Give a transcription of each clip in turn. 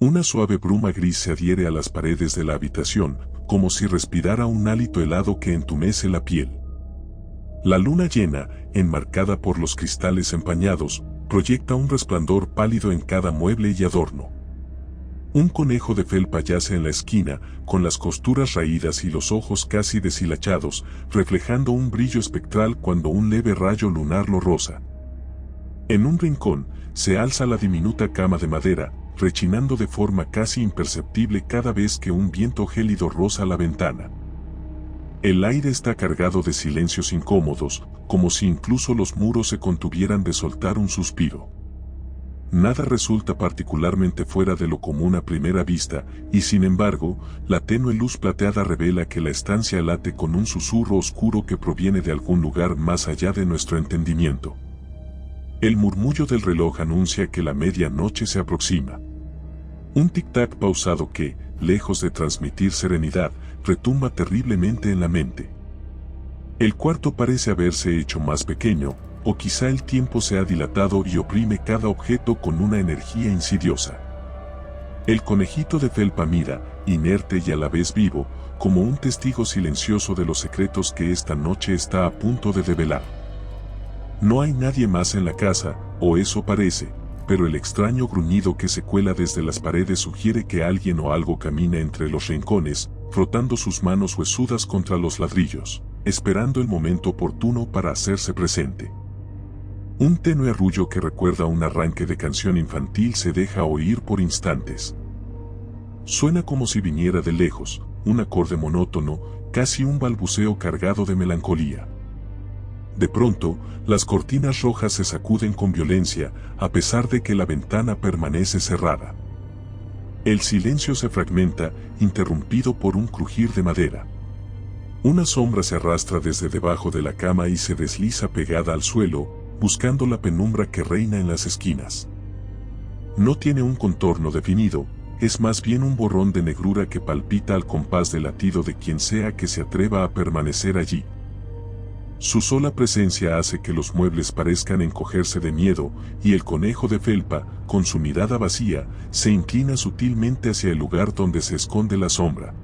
Una suave bruma gris se adhiere a las paredes de la habitación, como si respirara un hálito helado que entumece la piel. La luna llena, enmarcada por los cristales empañados, proyecta un resplandor pálido en cada mueble y adorno. Un conejo de felpa yace en la esquina, con las costuras raídas y los ojos casi deshilachados, reflejando un brillo espectral cuando un leve rayo lunar lo roza. En un rincón, se alza la diminuta cama de madera, rechinando de forma casi imperceptible cada vez que un viento gélido roza la ventana. El aire está cargado de silencios incómodos, como si incluso los muros se contuvieran de soltar un suspiro. Nada resulta particularmente fuera de lo común a primera vista, y sin embargo, la tenue luz plateada revela que la estancia late con un susurro oscuro que proviene de algún lugar más allá de nuestro entendimiento. El murmullo del reloj anuncia que la medianoche se aproxima. Un tic-tac pausado que, lejos de transmitir serenidad, retumba terriblemente en la mente. El cuarto parece haberse hecho más pequeño, o quizá el tiempo se ha dilatado y oprime cada objeto con una energía insidiosa. El conejito de felpa mira, inerte y a la vez vivo, como un testigo silencioso de los secretos que esta noche está a punto de develar. No hay nadie más en la casa, o eso parece, pero el extraño gruñido que se cuela desde las paredes sugiere que alguien o algo camina entre los rincones, frotando sus manos huesudas contra los ladrillos, esperando el momento oportuno para hacerse presente. Un tenue arrullo que recuerda un arranque de canción infantil se deja oír por instantes. Suena como si viniera de lejos, un acorde monótono, casi un balbuceo cargado de melancolía. De pronto, las cortinas rojas se sacuden con violencia, a pesar de que la ventana permanece cerrada. El silencio se fragmenta, interrumpido por un crujir de madera. Una sombra se arrastra desde debajo de la cama y se desliza pegada al suelo, buscando la penumbra que reina en las esquinas. No tiene un contorno definido, es más bien un borrón de negrura que palpita al compás del latido de quien sea que se atreva a permanecer allí. Su sola presencia hace que los muebles parezcan encogerse de miedo, y el conejo de felpa, con su mirada vacía, se inclina sutilmente hacia el lugar donde se esconde la sombra.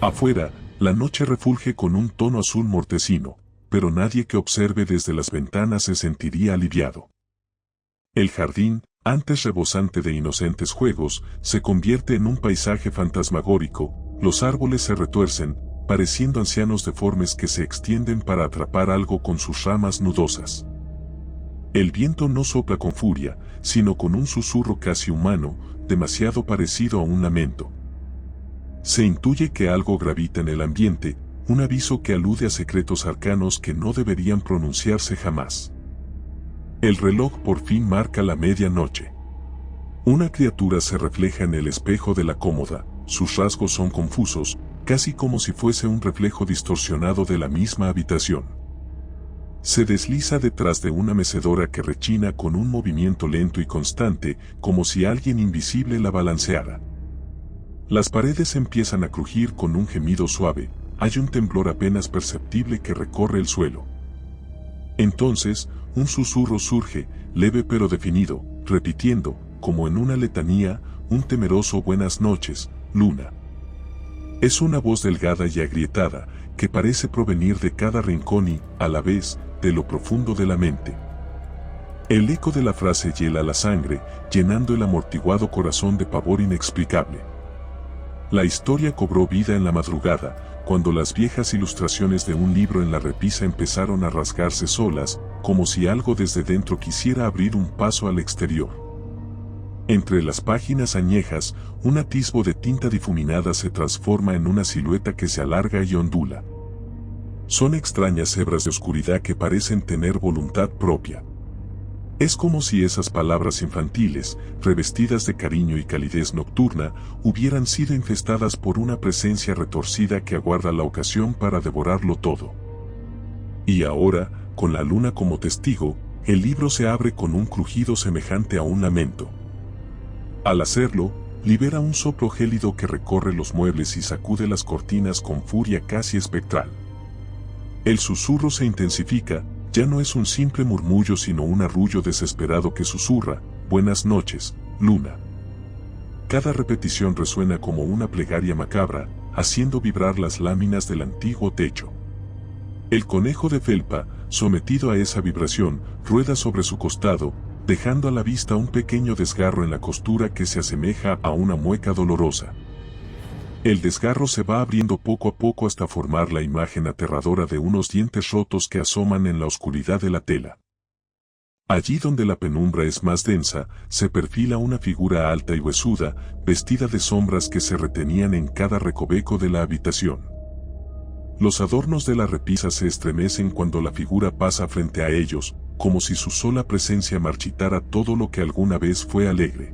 Afuera, la noche refulge con un tono azul mortecino, pero nadie que observe desde las ventanas se sentiría aliviado. El jardín, antes rebosante de inocentes juegos, se convierte en un paisaje fantasmagórico, los árboles se retuercen, pareciendo ancianos deformes que se extienden para atrapar algo con sus ramas nudosas. El viento no sopla con furia, sino con un susurro casi humano, demasiado parecido a un lamento. Se intuye que algo gravita en el ambiente, un aviso que alude a secretos arcanos que no deberían pronunciarse jamás. El reloj por fin marca la medianoche. Una criatura se refleja en el espejo de la cómoda, sus rasgos son confusos, casi como si fuese un reflejo distorsionado de la misma habitación. Se desliza detrás de una mecedora que rechina con un movimiento lento y constante, como si alguien invisible la balanceara. Las paredes empiezan a crujir con un gemido suave, hay un temblor apenas perceptible que recorre el suelo. Entonces, un susurro surge, leve pero definido, repitiendo, como en una letanía, un temeroso buenas noches, Luna. Es una voz delgada y agrietada, que parece provenir de cada rincón y, a la vez, de lo profundo de la mente. El eco de la frase hiela la sangre, llenando el amortiguado corazón de pavor inexplicable. La historia cobró vida en la madrugada, cuando las viejas ilustraciones de un libro en la repisa empezaron a rasgarse solas, como si algo desde dentro quisiera abrir un paso al exterior. Entre las páginas añejas, un atisbo de tinta difuminada se transforma en una silueta que se alarga y ondula. Son extrañas hebras de oscuridad que parecen tener voluntad propia. Es como si esas palabras infantiles, revestidas de cariño y calidez nocturna, hubieran sido infestadas por una presencia retorcida que aguarda la ocasión para devorarlo todo. Y ahora, con la luna como testigo, el libro se abre con un crujido semejante a un lamento. Al hacerlo, libera un soplo gélido que recorre los muebles y sacude las cortinas con furia casi espectral. El susurro se intensifica, ya no es un simple murmullo sino un arrullo desesperado que susurra, buenas noches, Luna. cada repetición resuena como una plegaria macabra, haciendo vibrar las láminas del antiguo techo. El conejo de felpa, sometido a esa vibración, rueda sobre su costado, dejando a la vista un pequeño desgarro en la costura que se asemeja a una mueca dolorosa. El desgarro se va abriendo poco a poco hasta formar la imagen aterradora de unos dientes rotos que asoman en la oscuridad de la tela. Allí donde la penumbra es más densa, se perfila una figura alta y huesuda, vestida de sombras que se retenían en cada recoveco de la habitación. Los adornos de la repisa se estremecen cuando la figura pasa frente a ellos, como si su sola presencia marchitara todo lo que alguna vez fue alegre.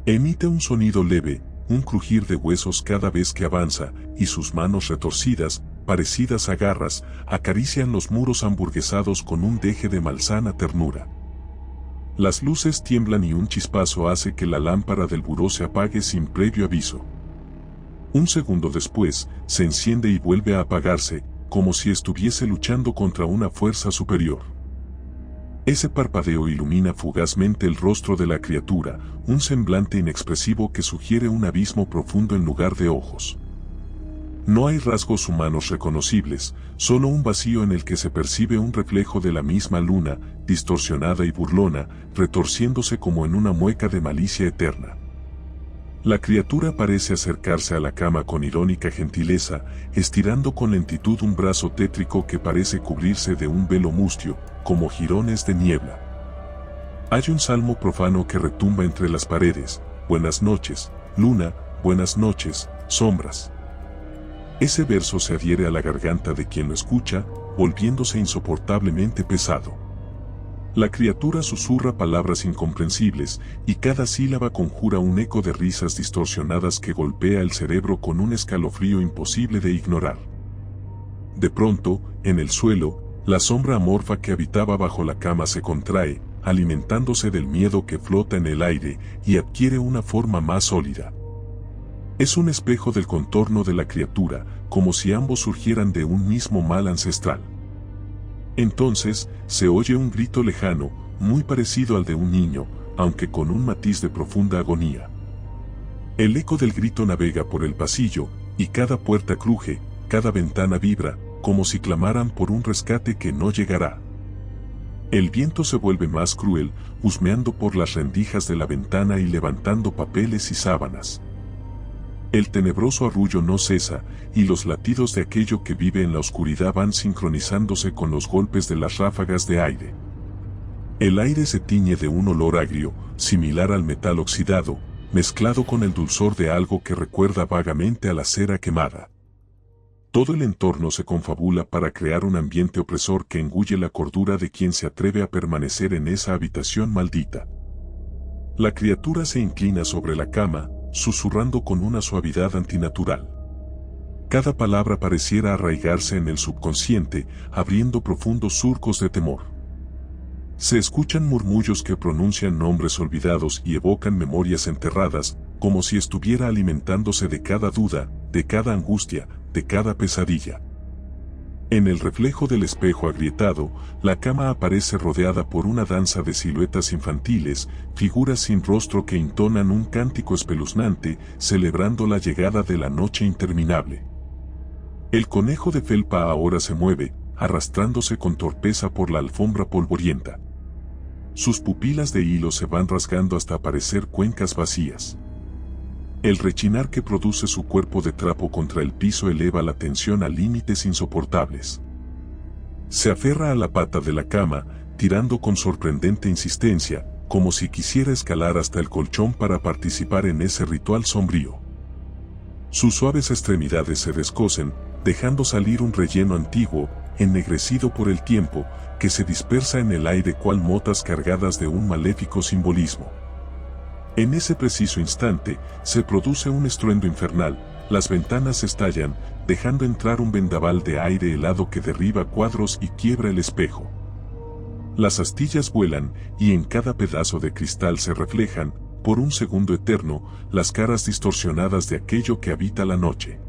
Emite un sonido leve, un crujir de huesos cada vez que avanza, y sus manos retorcidas, parecidas a garras, acarician los muros hamburguesados con un deje de malsana ternura. Las luces tiemblan y un chispazo hace que la lámpara del buró se apague sin previo aviso. Un segundo después, se enciende y vuelve a apagarse, como si estuviese luchando contra una fuerza superior. Ese parpadeo ilumina fugazmente el rostro de la criatura, un semblante inexpresivo que sugiere un abismo profundo en lugar de ojos. No hay rasgos humanos reconocibles, solo un vacío en el que se percibe un reflejo de la misma luna, distorsionada y burlona, retorciéndose como en una mueca de malicia eterna. La criatura parece acercarse a la cama con irónica gentileza, estirando con lentitud un brazo tétrico que parece cubrirse de un velo mustio, como jirones de niebla. Hay un salmo profano que retumba entre las paredes: buenas noches, luna, buenas noches, sombras. Ese verso se adhiere a la garganta de quien lo escucha, volviéndose insoportablemente pesado. La criatura susurra palabras incomprensibles, y cada sílaba conjura un eco de risas distorsionadas que golpea el cerebro con un escalofrío imposible de ignorar. De pronto, en el suelo, la sombra amorfa que habitaba bajo la cama se contrae, alimentándose del miedo que flota en el aire, y adquiere una forma más sólida. Es un espejo del contorno de la criatura, como si ambos surgieran de un mismo mal ancestral. Entonces, se oye un grito lejano, muy parecido al de un niño, aunque con un matiz de profunda agonía. El eco del grito navega por el pasillo, y cada puerta cruje, cada ventana vibra, como si clamaran por un rescate que no llegará. El viento se vuelve más cruel, husmeando por las rendijas de la ventana y levantando papeles y sábanas. El tenebroso arrullo no cesa, y los latidos de aquello que vive en la oscuridad van sincronizándose con los golpes de las ráfagas de aire. El aire se tiñe de un olor agrio, similar al metal oxidado, mezclado con el dulzor de algo que recuerda vagamente a la cera quemada. Todo el entorno se confabula para crear un ambiente opresor que engulle la cordura de quien se atreve a permanecer en esa habitación maldita. La criatura se inclina sobre la cama, susurrando con una suavidad antinatural. Cada palabra pareciera arraigarse en el subconsciente, abriendo profundos surcos de temor. Se escuchan murmullos que pronuncian nombres olvidados y evocan memorias enterradas, como si estuviera alimentándose de cada duda, de cada angustia, de cada pesadilla. En el reflejo del espejo agrietado, la cama aparece rodeada por una danza de siluetas infantiles, figuras sin rostro que intonan un cántico espeluznante, celebrando la llegada de la noche interminable. El conejo de felpa ahora se mueve, arrastrándose con torpeza por la alfombra polvorienta. Sus pupilas de hilo se van rasgando hasta aparecer cuencas vacías. El rechinar que produce su cuerpo de trapo contra el piso eleva la tensión a límites insoportables. Se aferra a la pata de la cama, tirando con sorprendente insistencia, como si quisiera escalar hasta el colchón para participar en ese ritual sombrío. Sus suaves extremidades se descosen, dejando salir un relleno antiguo, ennegrecido por el tiempo, que se dispersa en el aire cual motas cargadas de un maléfico simbolismo. En ese preciso instante, se produce un estruendo infernal, las ventanas estallan, dejando entrar un vendaval de aire helado que derriba cuadros y quiebra el espejo. Las astillas vuelan, y en cada pedazo de cristal se reflejan, por un segundo eterno, las caras distorsionadas de aquello que habita la noche.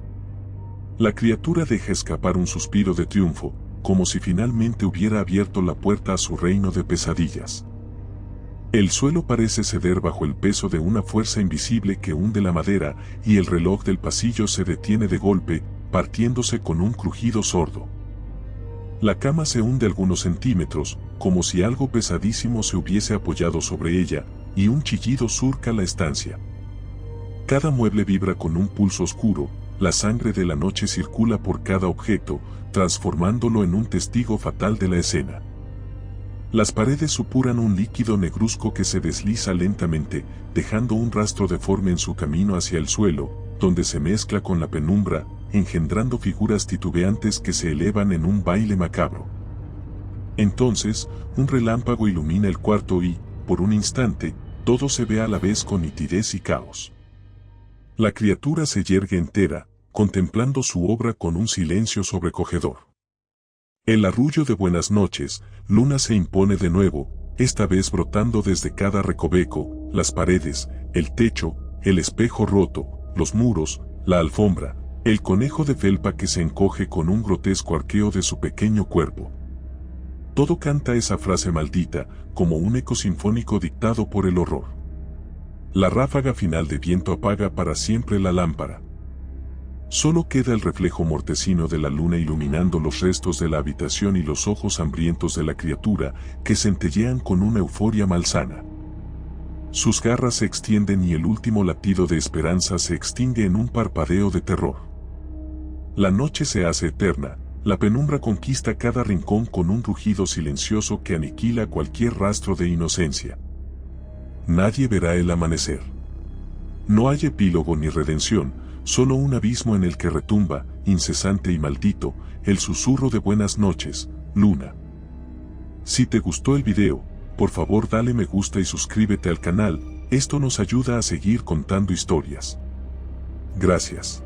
La criatura deja escapar un suspiro de triunfo, como si finalmente hubiera abierto la puerta a su reino de pesadillas. El suelo parece ceder bajo el peso de una fuerza invisible que hunde la madera y el reloj del pasillo se detiene de golpe, partiéndose con un crujido sordo. La cama se hunde algunos centímetros, como si algo pesadísimo se hubiese apoyado sobre ella, y un chillido surca la estancia. Cada mueble vibra con un pulso oscuro, la sangre de la noche circula por cada objeto, transformándolo en un testigo fatal de la escena. Las paredes supuran un líquido negruzco que se desliza lentamente, dejando un rastro deforme en su camino hacia el suelo, donde se mezcla con la penumbra, engendrando figuras titubeantes que se elevan en un baile macabro. Entonces, un relámpago ilumina el cuarto y, por un instante, todo se ve a la vez con nitidez y caos. La criatura se yergue entera, contemplando su obra con un silencio sobrecogedor. El arrullo de buenas noches, Luna se impone de nuevo, esta vez brotando desde cada recoveco, las paredes, el techo, el espejo roto, los muros, la alfombra, el conejo de felpa que se encoge con un grotesco arqueo de su pequeño cuerpo. Todo canta esa frase maldita, como un eco sinfónico dictado por el horror. La ráfaga final de viento apaga para siempre la lámpara. Solo queda el reflejo mortecino de la luna iluminando los restos de la habitación y los ojos hambrientos de la criatura, que centellean con una euforia malsana. Sus garras se extienden y el último latido de esperanza se extingue en un parpadeo de terror. La noche se hace eterna, la penumbra conquista cada rincón con un rugido silencioso que aniquila cualquier rastro de inocencia. Nadie verá el amanecer. No hay epílogo ni redención, solo un abismo en el que retumba, incesante y maldito, el susurro de buenas noches, Luna. Si te gustó el video, por favor dale me gusta y suscríbete al canal, esto nos ayuda a seguir contando historias. Gracias.